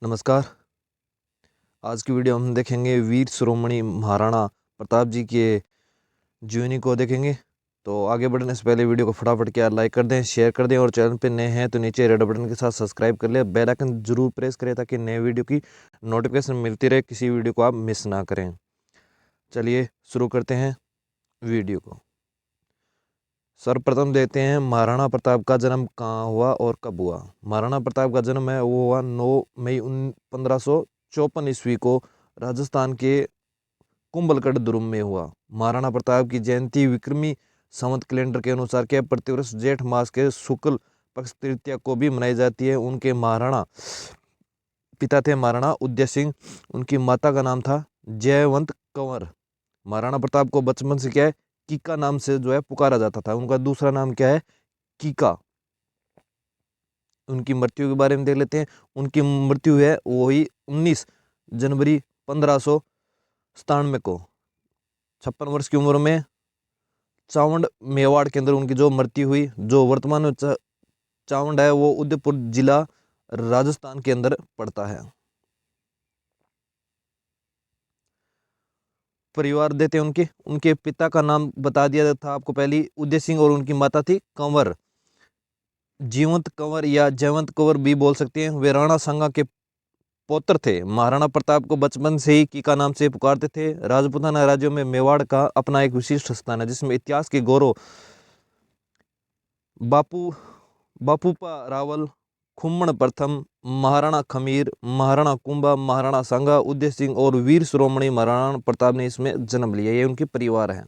नमस्कार। आज की वीडियो हम देखेंगे वीर शिरोमणि महाराणा प्रताप जी के जीवनी को देखेंगे। तो आगे बढ़ने से पहले वीडियो को फटाफट क्या लाइक कर दें, शेयर कर दें और चैनल पे नए हैं तो नीचे रेड बटन के साथ सब्सक्राइब कर ले, बेल आइकन जरूर प्रेस करें ताकि नए वीडियो की नोटिफिकेशन मिलती रहे, किसी वीडियो को आप मिस ना करें। चलिए शुरू करते हैं वीडियो को। सर्वप्रथम देखते हैं महाराणा प्रताप का जन्म कहाँ हुआ और कब हुआ। महाराणा प्रताप का जन्म है वो हुआ 9 मई 1554 ईस्वी को राजस्थान के कुंभलगढ़ दुर्ग में हुआ। महाराणा प्रताप की जयंती विक्रमी संवत कैलेंडर के अनुसार के प्रतिवर्ष जेठ मास के शुक्ल पक्ष तृतीया को भी मनाई जाती है। उनके महाराणा पिता थे महाराणा उदय सिंह, उनकी माता का नाम था जयवंत कंवर। महाराणा प्रताप को बचपन से क्या है कीका नाम से जो है पुकारा जाता था। उनका दूसरा नाम क्या है कीका। उनकी मृत्यु के बारे में देख लेते हैं। उनकी मृत्यु है वो हुई 19 जनवरी 1597 को 56 वर्ष की उम्र में चावंड मेवाड़ के अंदर उनकी जो मृत्यु हुई। जो वर्तमान में चावंड है वो उदयपुर जिला राजस्थान के अंदर पड़ता है। परिवार देते हैं उनके उनके पिता का नाम बता दिया था आपको पहले, उदय सिंह, और उनकी माता थी कंवर, जीवंत कंवर या जयवंत कंवर भी बोल सकते हैं। वे राणा सांगा के पौत्र थे। महाराणा प्रताप को बचपन से ही कीका नाम से पुकारते थे। राजपूताना राज्यों में मेवाड़ का अपना एक विशिष्ट स्थान है जिसमें इतिहास के गौरव बापूपा रावल, खुम्मण प्रथम, महाराणा खमीर, महाराणा कुंभा, महाराणा सांगा, उदय सिंह और वीर शिरोमणि महाराणा प्रताप ने इसमें जन्म लिया। ये उनके परिवार है।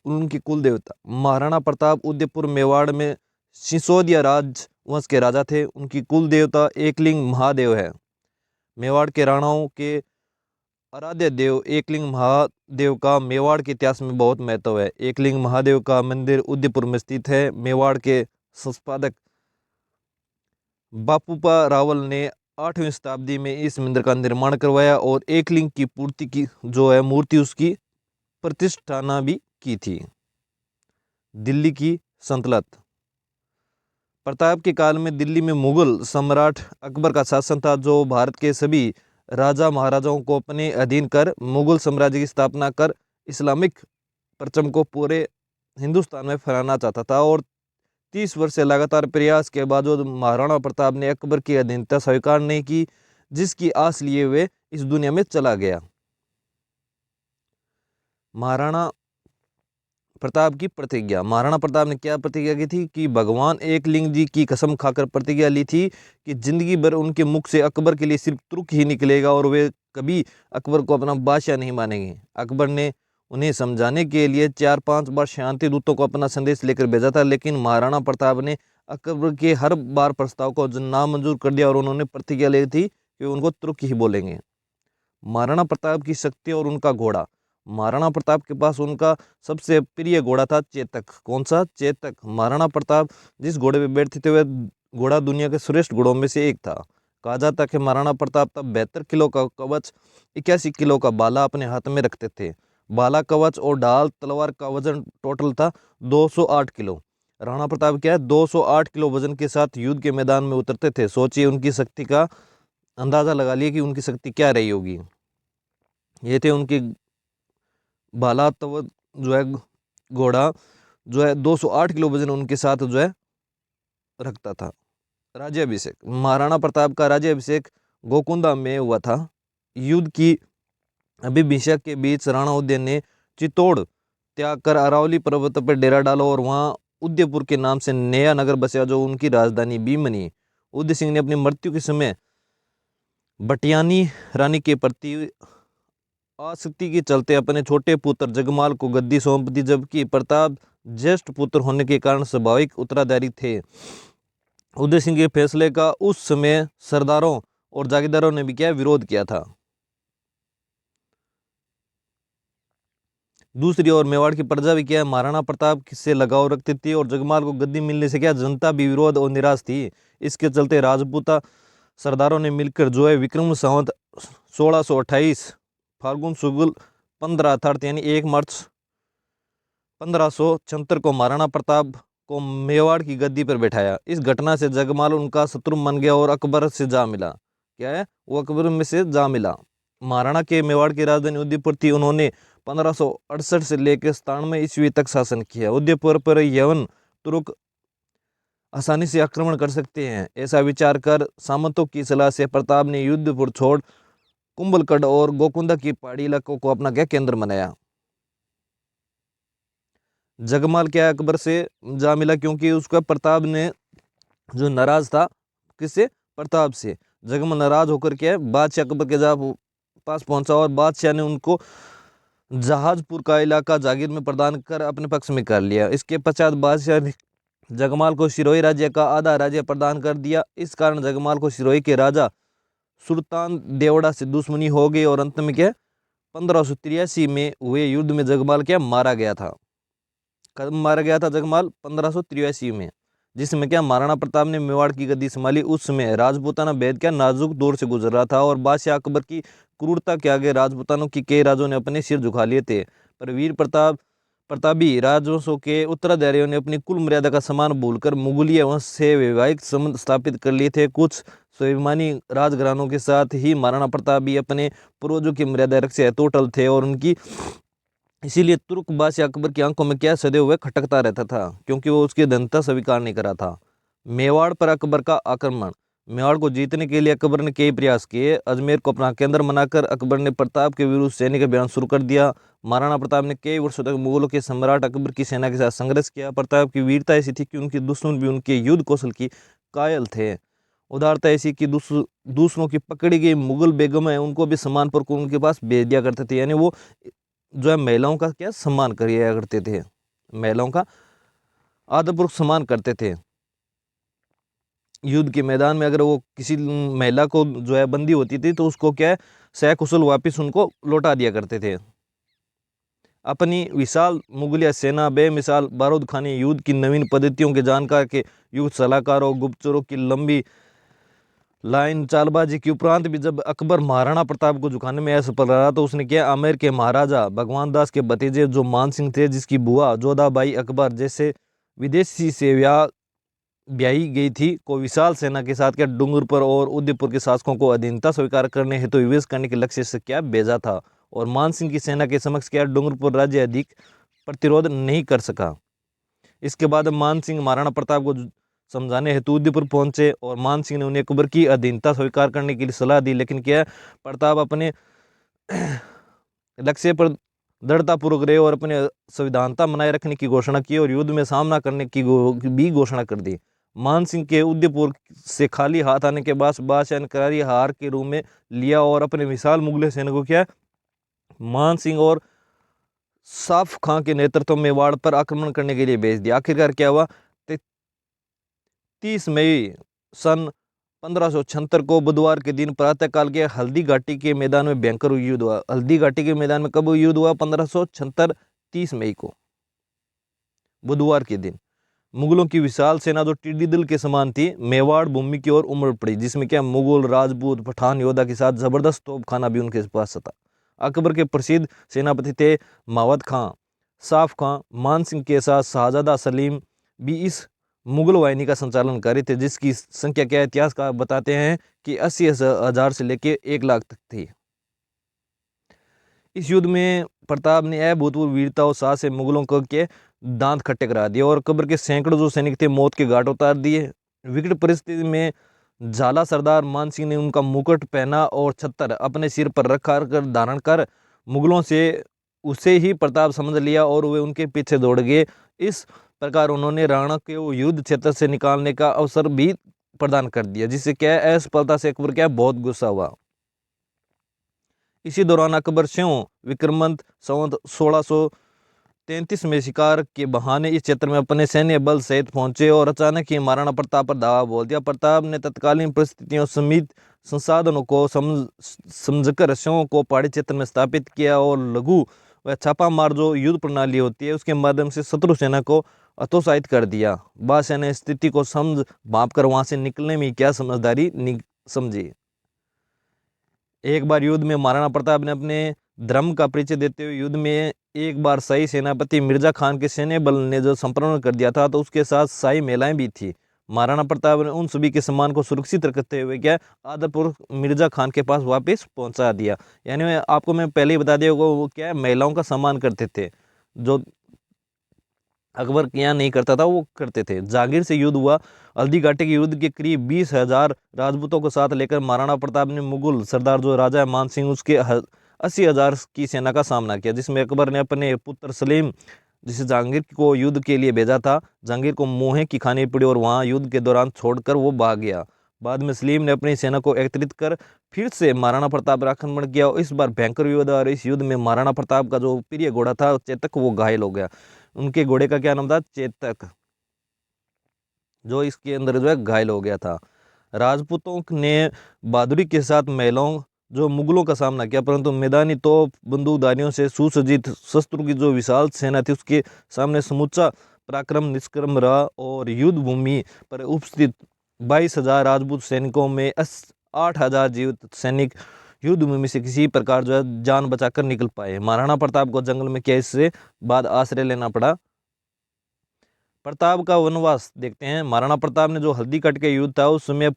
उनकी कुल देवता महाराणा प्रताप उदयपुर मेवाड़ में सिसोदिया राजवंश के राजा थे। उनकी कुल देवता एकलिंग महादेव है। मेवाड़ के राणाओं के आराध्य देव एकलिंग महादेव का मेवाड़ के इतिहास में बहुत महत्व है। एकलिंग महादेव का मंदिर उदयपुर में स्थित है। मेवाड़ के संस्थापक बापूपा रावल ने 8वीं शताब्दी में इस मंदिर का निर्माण करवाया और एकलिंग की पूर्ति की जो है मूर्ति उसकी प्रतिष्ठाना भी की थी। दिल्ली की सल्तनत प्रताप के काल में दिल्ली में मुगल सम्राट अकबर का शासन था, जो भारत के सभी राजा महाराजाओं को अपने अधीन कर मुगल साम्राज्य की स्थापना कर इस्लामिक परचम को पूरे हिंदुस्तान में फैलाना चाहता था। और 30 वर्ष से लगातार प्रयास के बावजूद महाराणा प्रताप ने अकबर की अधीनता स्वीकार नहीं की, जिसकी आस लिए वे इस दुनिया में चला गया। महाराणा प्रताप की प्रतिज्ञा। महाराणा प्रताप ने क्या प्रतिज्ञा की थी कि भगवान एकलिंग जी की कसम खाकर प्रतिज्ञा ली थी कि जिंदगी भर उनके मुख से अकबर के लिए सिर्फ तुर्क ही निकलेगा और वे कभी अकबर को अपना बादशाह नहीं मानेंगे। अकबर ने उन्हें समझाने के लिए 4-5 बार शांति दूतों को अपना संदेश लेकर भेजा था, लेकिन महाराणा प्रताप ने अकबर के हर बार प्रस्ताव को नामंजूर कर दिया और उन्होंने प्रतिज्ञा ली थी कि उनको तुर्क ही बोलेंगे। महाराणा प्रताप की शक्ति और उनका घोड़ा। महाराणा प्रताप के पास उनका सबसे प्रिय घोड़ा था चेतक। कौन सा? चेतक। महाराणा प्रताप जिस घोड़े पे बैठते थे वह घोड़ा दुनिया के श्रेष्ठ घोड़ों में से एक था। कहा जाता है कि महाराणा प्रताप तब 72 किलो का कवच, 81 किलो का बाला अपने हाथ में रखते थे। बाला, कवच और ढाल तलवार का वजन टोटल था 208 किलो। राणा प्रताप क्या है 208 किलो वजन के साथ युद्ध के मैदान में उतरते थे। सोचिए उनकी शक्ति का अंदाजा लगा लिए कि उनकी शक्ति क्या रही होगी। ये थे उनके भाला तव जो है घोड़ा जो है 208 किलो वजन उनके साथ जो है रखता था। राज्याभिषेक। महाराणा प्रताप का राज्याभिषेक गोकुंदा में हुआ था। युद्ध की अभिषेक के बीच राणा उदय ने चित्तौड़ त्याग कर अरावली पर्वत पर डेरा डाला और वहां उदयपुर के नाम से नया नगर बसा जो उनकी राजधानी भी बनी। उदय सिंह ने अपनी मृत्यु के समय बटियानी रानी के प्रति आसक्ति के चलते अपने छोटे पुत्र जगमाल को गद्दी सौंप दी, जबकि प्रताप ज्येष्ठ पुत्र होने के कारण स्वाभाविक उत्तराधिकारी थे। उदय सिंह के फैसले का उस समय सरदारों और जागीरदारों ने भी क्या विरोध किया था। दूसरी ओर मेवाड़ की प्रजा भी क्या महाराणा प्रताप से लगाव रखती थी और जगमाल को गद्दी मिलने से क्या जनता भी विरोध और निराश थी। इसके चलते राजपूता सरदारों ने मिलकर जो है विक्रम संवत 1628 फाल्गुन शुक्ल 15 अर्थात यानी 1 मार्च 1576 को महाराणा प्रताप को मेवाड़ की गद्दी पर बैठाया। इस घटना से जगमाल उनका शत्रु बन गया और अकबर से जा मिला। क्या है, वो अकबर में से जा मिला। महाराणा के मेवाड़ की राजधानी उदयपुर थी। उन्होंने 1568 से लेकर 97 ईस्वी तक शासन किया। उदयपुर पर यवन तुर्क आसानी से आक्रमण कर सकते हैं, ऐसा विचार कर सामंतों की सलाह से प्रताप ने युद्धपुर छोड़ कुंभलगढ़ और गोकुंदा की पहाड़ी इलाकों को अपना क्या केंद्र बनाया। जगमाल क्या अकबर से जा मिला क्योंकि उसका प्रताप ने जो नाराज था, किससे, प्रताप से। जगमाल नाराज होकर क्या है, बादशाह अकबर के पास पहुंचा और बादशाह ने उनको जहाजपुर का इलाका जागीर में प्रदान कर अपने पक्ष में कर लिया। इसके पश्चात बादशाह ने जगमाल को सिरोही राज्य का आधा राज्य प्रदान कर दिया। इस कारण जगमाल को सिरोही के राजा सुल्तान देवड़ा से दुश्मनी हो गई और अंत में क्या 1583 में हुए युद्ध में जगमाल क्या मारा गया था। कब मारा गया था जगमाल? 1583 में, जिसमें क्या महाराणा प्रताप ने मेवाड़ की गद्दी संभाली। उस समय राजपूताना भेद क्या नाजुक दौर से गुजर रहा था और बादशाह अकबर की क्रूरता के आगे राजपूतानों की कई राजों ने अपने सिर झुका लिए थे। पर वीर प्रतापी राजवंशों के उत्तराधिकारियों ने अपनी कुल मर्यादा का सम्मान भूलकर मुगलिया वंश से वैवाहिक संबंध स्थापित कर लिए थे। कुछ स्वाभिमानी राजघरानों के साथ ही महाराणा प्रताप भी अपने पूर्वजों की मर्यादा रक्षा हेतु अटल थे और उनकी इसीलिए तुर्क बादशाह अकबर की आंखों में क्या सदैव हुए खटकता रहता था, क्योंकि वो उसकी धनता स्वीकार नहीं करा था। मेवाड़ पर अकबर का आक्रमण। मेवाड़ को जीतने के लिए अकबर ने कई प्रयास किए। अजमेर को अपना केंद्र बनाकर अकबर ने प्रताप के विरुद्ध सैनिक अभियान शुरू कर दिया। महाराणा प्रताप ने कई वर्षों तक मुगलों के सम्राट अकबर की सेना के साथ संघर्ष किया। प्रताप की वीरता ऐसी थी कि उनके दुश्मन भी उनके युद्ध कौशल की कायल थे। उदारता ऐसी कि दूसरों की पकड़ी गई मुगल बेगम है उनको भी सम्मानपूर्वक उनके पास भेज दिया करते थे। यानी वो जो है महिलाओं का क्या सम्मान किया करते थे, महिलाओं का आदरपूर्वक सम्मान करते थे। युद्ध के मैदान में अगर वो किसी महिला को जो है बंदी होती थी तो उसको क्या है सकुशल वापस उनको लौटा दिया करते थे। अपनी विशाल मुगलिया सेना बेमिसाल बारूद खाने युद्ध की नवीन पद्धतियों के जानकार के युद्ध सलाहकारों गुप्तचरों की लंबी लाइन चालबाजी के उपरांत भी जब अकबर महाराणा प्रताप को झुकाने में असफल रहा तो उसने किया आमेर के महाराजा भगवान दास के भतीजे जो मान सिंह थे, जिसकी बुआ जोधाबाई अकबर जैसे विदेशी से ब्याही गई थी, को विशाल सेना के साथ क्या डूंगरपुर और उदयपुर के शासकों को अधीनता स्वीकार करने हेतु विवेश करने के लक्ष्य से क्या भेजा था। और मान सिंह की सेना के समक्ष क्या डूंगरपुर राज्य अधिक प्रतिरोध नहीं कर सका। इसके बाद मान सिंह महाराणा प्रताप को समझाने हेतु उदयपुर पहुंचे और मान सिंह ने उन्हें अकबर की अधीनता स्वीकार करने के लिए सलाह दी, लेकिन क्या प्रताप अपने लक्ष्य पर दृढ़तापूर्वक रहे और अपने संविधानता बनाए रखने की घोषणा की और युद्ध में सामना करने की भी घोषणा कर दी। मान सिंह के उदयपुर से खाली हाथ आने के बाद बादशाह ने करारी हार के रूप में लिया और अपने विशाल मुगल सेना को क्या मान सिंह और साफ खां के नेतृत्व में मेवाड़ पर आक्रमण करने के लिए भेज दिया। आखिरकार क्या हुआ, 30 मई सन 1576 को बुधवार के दिन प्रातःकाल के हल्दी घाटी के मैदान में भयंकर युद्ध हुआ। हल्दी घाटी के मैदान में कब युद्ध हुआ? 1576 30 मई को, बुधवार के दिन। मुगलों की विशाल सेना जो टिड्डी दल के समान थी मेवाड़ भूमि की ओर उमड़ पड़ी, जिसमें क्या मुगल राजपूत पठान योद्धा के साथ जबरदस्त तोपखाना भी उनके पास था। अकबर के प्रसिद्ध सेनापति थे मावद खां, साफ खां। मान सिंह के साथ शाहजादा सलीम भी इस मुगल वाहिनी का संचालन कर रहे थे, जिसकी संख्या क्या इतिहास का बताते हैं कि 80,000 से लेकर 1 लाख तक थी। इस युद्ध में प्रताप ने अभूतपूर्व वीरता और साहस से मुगलों को के दांत खट्टे करा दिए और अकबर के सैकड़ों जो सैनिक थे मौत के घाट उतार दिए। विकट परिस्थिति में झाला सरदार मान सिंह ने उनका मुकुट पहना और छत्तर अपने सिर पर रखा कर धारण कर मुगलों से उसे ही प्रताप समझ लिया और वे उनके पीछे दौड़ गए। इस प्रकार उन्होंने राणा को युद्ध क्षेत्र से निकालने का अवसर भी प्रदान कर दिया, जिससे क्या असफलता से अकबर क्या बहुत गुस्सा हुआ। इसी दौरान अकबर स्यों विक्रमंत संवत 1633 में शिकार के बहाने इस क्षेत्र में अपने सैन्य बल सहित पहुंचे और अचानक ही महाराणा प्रताप पर दावा बोल दिया। प्रताप ने तत्कालीन परिस्थितियों समेत संसाधनों को समझकर स्यों को पहाड़ी क्षेत्र में स्थापित किया और लघु व छापा मार जो युद्ध प्रणाली होती है उसके माध्यम से शत्रु सेना को हतोत्साहित कर दिया। बादशाह ने स्थिति को समझ भाप कर वहां से निकलने में क्या समझदारी समझी। एक बार युद्ध में महाराणा प्रताप ने अपने धर्म का परिचय देते हुए युद्ध में एक बार शाही सेनापति मिर्जा खान के सैन्य बल ने जो संप्रमण कर दिया था, तो उसके साथ शाही महिलाएं भी थी। महाराणा प्रताप ने उन सभी के सम्मान को सुरक्षित रखते हुए क्या आदरपूर्वक मिर्जा खान के पास वापस पहुंचा दिया। यानी आपको मैं पहले ही बता दिया होगा, वो क्या है, महिलाओं का सम्मान करते थे, जो अकबर क्या नहीं करता था वो करते थे। जहांगीर से युद्ध हुआ। हल्दी घाटी के युद्ध के करीब 20,000 राजपूतों को साथ लेकर महाराणा प्रताप ने मुगल सरदार जो राजा मान सिंह उसके 80,000 की सेना का सामना किया, जिसमें अकबर ने अपने पुत्र सलीम जिसे जहांगीर को युद्ध के लिए भेजा था। जहांगीर को मुँह की खानी पड़ी और वहां युद्ध के दौरान छोड़कर वो भाग गया। बाद में सलीम ने अपनी सेना को एकत्रित कर फिर से महाराणा प्रताप पर आक्रमण किया। इस बार भयंकर युद्ध और इस युद्ध में महाराणा प्रताप का जो प्रिय घोड़ा था चेतक, वो घायल हो गया। उनके घोड़े का क्या नाम था? चेतक, जो इसके अंदर जो है घायल हो गया था। राजपूतों ने बहादुरी के साथ महिलाओं जो मुगलों का सामना किया, परंतु मैदानी तोप बंदूकधारियों से सुसज्जित शस्त्रों की जो विशाल सेना थी उसके सामने समूचा पराक्रम निष्क्रम रहा और युद्ध भूमि पर उपस्थित 22,000 राजपूत सैनिकों में 8,000 जीवित सैनिक युद्ध भूमि से किसी प्रकार जो है जान बचाकर निकल पाए। महाराणा प्रताप को जंगल में क्या इससे बाद आश्रय लेना पड़ा। प्रताप का वनवास देखते हैं। महाराणा प्रताप ने जो हल्दी कट के युद्ध था उस समय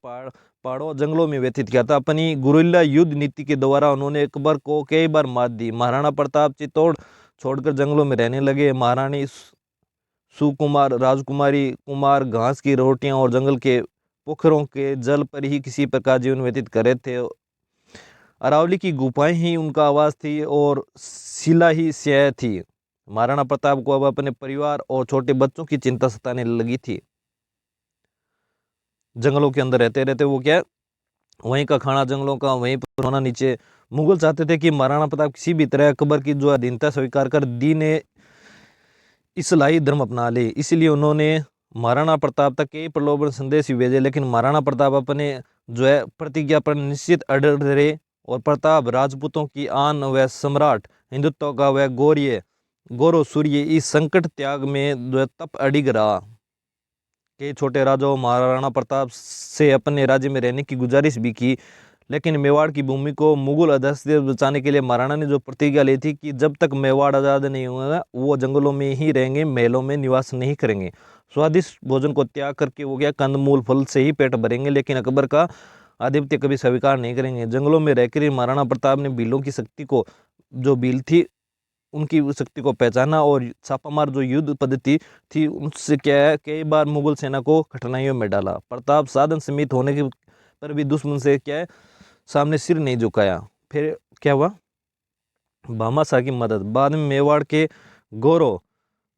पहाड़ों जंगलों में व्यतीत किया था। अपनी गुरिल्ला युद्ध नीति के द्वारा उन्होंने अकबर को कई बार मात दी। महाराणा प्रताप चित्तौड़ छोड़कर जंगलों में रहने लगे। महारानी सुकुमार राजकुमारी कुमार घास की रोटियां और जंगल के पोखरों के जल पर ही किसी प्रकार जीवन व्यतीत कर रहे थे। अरावली की गुफाएं ही उनका आवास थी और शिला ही स्याह थी। महाराणा प्रताप को अब अपने परिवार और छोटे बच्चों की चिंता सताने लगी थी। जंगलों के अंदर रहते रहते वो क्या, वहीं का खाना जंगलों का, वहीं पर होना नीचे। मुगल चाहते थे कि महाराणा प्रताप किसी भी तरह अकबर की जो अधीनता स्वीकार कर दीन इस्लाही धर्म अपना ले। इसलिए उन्होंने महाराणा प्रताप तक कई प्रलोभन संदेश भी भेजे, लेकिन महाराणा प्रताप अपने जो है प्रतिज्ञा पर निश्चित अड़े रहे और प्रताप राजपूतों की आन व सम्राट हिंदुत्व का वह गौरव सूर्य इस संकट त्याग में जो है तप अडिग रहा। कई छोटे राजाओं महाराणा प्रताप से अपने राज्य में रहने की गुजारिश भी की, लेकिन मेवाड़ की भूमि को मुगल अध्यक्ष से बचाने के लिए महाराणा ने जो प्रतिज्ञा ली थी कि जब तक मेवाड़ आज़ाद नहीं होगा वो जंगलों में ही रहेंगे, महलों में निवास नहीं करेंगे। स्वादिष्ट भोजन को त्याग करके वो क्या कंदमूल फल से ही पेट भरेंगे, लेकिन अकबर का आधिपत्य कभी स्वीकार नहीं करेंगे। जंगलों में रहकर महाराणा प्रताप ने भीलों की शक्ति को, जो भील थी उनकी शक्ति को पहचाना और छापामार जो युद्ध पद्धति थी उनसे क्या है कई बार मुगल सेना को कठिनाइयों में डाला। प्रताप साधन सीमित होने के पर भी दुश्मन से क्या है सामने सिर नहीं झुकाया। फिर क्या हुआ? भामाशाह की मदद। बाद में मेवाड़ के गौरव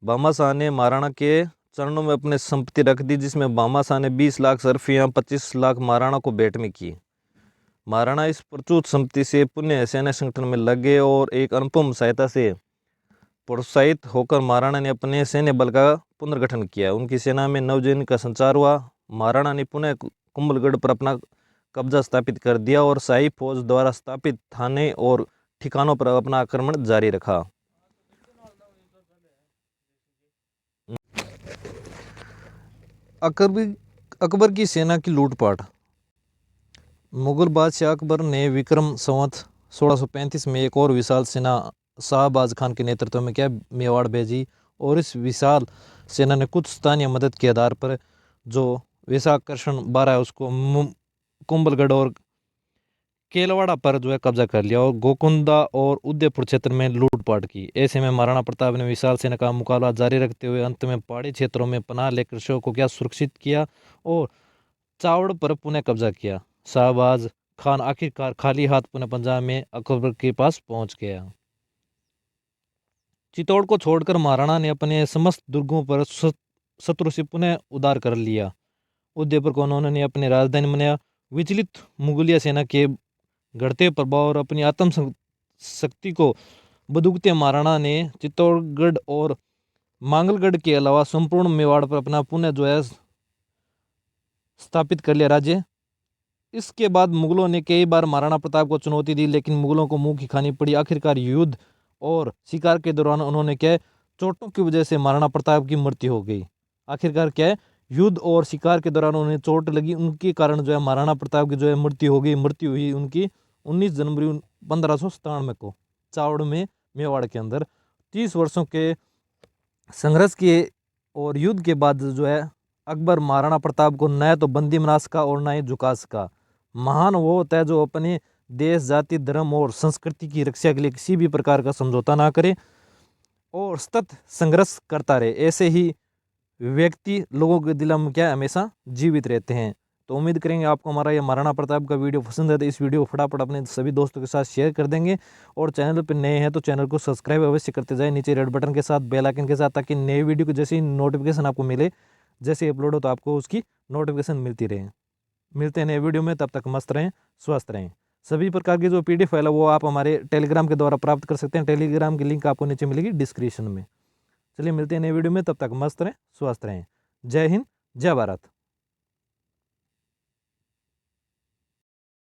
भामाशाह ने महाराणा के चरणों में अपनी संपत्ति रख दी, जिसमें भामाशाह ने 20 लाख सर्फियाँ 25 लाख महाराणा को भेंट में की। महाराणा इस प्रचुर संपत्ति से पुण्य सेना संगठन में लग गए और एक अनुपम सहायता से प्रोत्साहित होकर महाराणा ने अपने सैन्य बल का पुनर्गठन किया। उनकी सेना में नवजीवन का संचार हुआ। महाराणा ने पुनः कुंभलगढ़ पर अपना कब्जा स्थापित कर दिया और शाही फौज द्वारा स्थापित थाने और ठिकानों पर अपना आक्रमण जारी रखा। अकबर की सेना की लूटपाट। मुगल बादशाह अकबर ने विक्रम संवत 1635 में एक और विशाल सेना शाहबाज खान के नेतृत्व में क्या मेवाड़ भेजी और इस विशाल सेना ने कुछ स्थानीय मदद के आधार पर जो वैशाखर्षण 12 है उसको कुंभलगढ़ और केलवाड़ा पर जो है कब्जा कर लिया और गोकुंदा और उदयपुर क्षेत्र में लूटपाट की। ऐसे में महाराणा प्रताप ने विशाल सेना का मुकाबला जारी रखते हुए अंत में पहाड़ी क्षेत्रों में पनाह लेकर शव को क्या सुरक्षित किया और चावड़ पर पुनः कब्जा किया। शाहबाज खान आखिरकार खाली हाथ पुनः पंजाब में अकबर के पास पहुंच गया। चित्तौड़ को छोड़कर महाराणा ने अपने समस्त दुर्गों पर शत्रु से पुनः उद्धार कर लिया। उदयपुर को उन्होंने अपनी राजधानी बनाया। विचलित मुगलिया सेना के घटते प्रभाव और अपनी आत्म शक्ति को बदूकते महाराणा ने चित्तौड़गढ़ और मांगलगढ़ के अलावा संपूर्ण मेवाड़ पर अपना पुनः जो है स्थापित कर लिया राज्य। इसके बाद मुगलों ने कई बार महाराणा प्रताप को चुनौती दी, लेकिन मुगलों को मुंह की खानी पड़ी। आखिरकार युद्ध और शिकार के दौरान उन्होंने क्या चोटों की वजह से महाराणा प्रताप की मृत्यु हो गई। आखिरकार क्या है युद्ध और शिकार के दौरान उन्हें चोट लगी, उनके कारण जो है महाराणा प्रताप की जो है मृत्यु हो गई। मृत्यु हुई उनकी 19 जनवरी 1597 को। चावड़ में मेवाड़ के अंदर 30 वर्षों के संघर्ष किए और युद्ध के बाद जो है अकबर महाराणा प्रताप को न तो बंदी बना सका और न ही झुका सका। महान वो होता है जो अपने देश, जाति, धर्म और संस्कृति की रक्षा के लिए किसी भी प्रकार का समझौता ना करे और सतत संघर्ष करता रहे। ऐसे ही व्यक्ति लोगों के दिलों में क्या हमेशा जीवित रहते हैं। तो उम्मीद करेंगे आपको हमारा ये महाराणा प्रताप का वीडियो पसंद है तो इस वीडियो को फटाफट अपने सभी दोस्तों के साथ शेयर कर देंगे और चैनल पर नए हैं तो चैनल को सब्सक्राइब अवश्य करते जाए नीचे रेड बटन के साथ, बेल आइकन के साथ, ताकि नए वीडियो की जैसे ही नोटिफिकेशन आपको मिले, जैसे अपलोड हो तो आपको उसकी नोटिफिकेशन मिलती रहे। मिलते हैं नए वीडियो में, तब तक मस्त रहें, स्वस्थ रहें। सभी प्रकार की जो PDF फाइल है वो आप हमारे टेलीग्राम के द्वारा प्राप्त कर सकते हैं। टेलीग्राम की लिंक आपको नीचे मिलेगी डिस्क्रिप्शन में। चलिए मिलते हैं नए वीडियो में, तब तक मस्त रहें, स्वस्थ रहें। जय हिंद, जय भारत।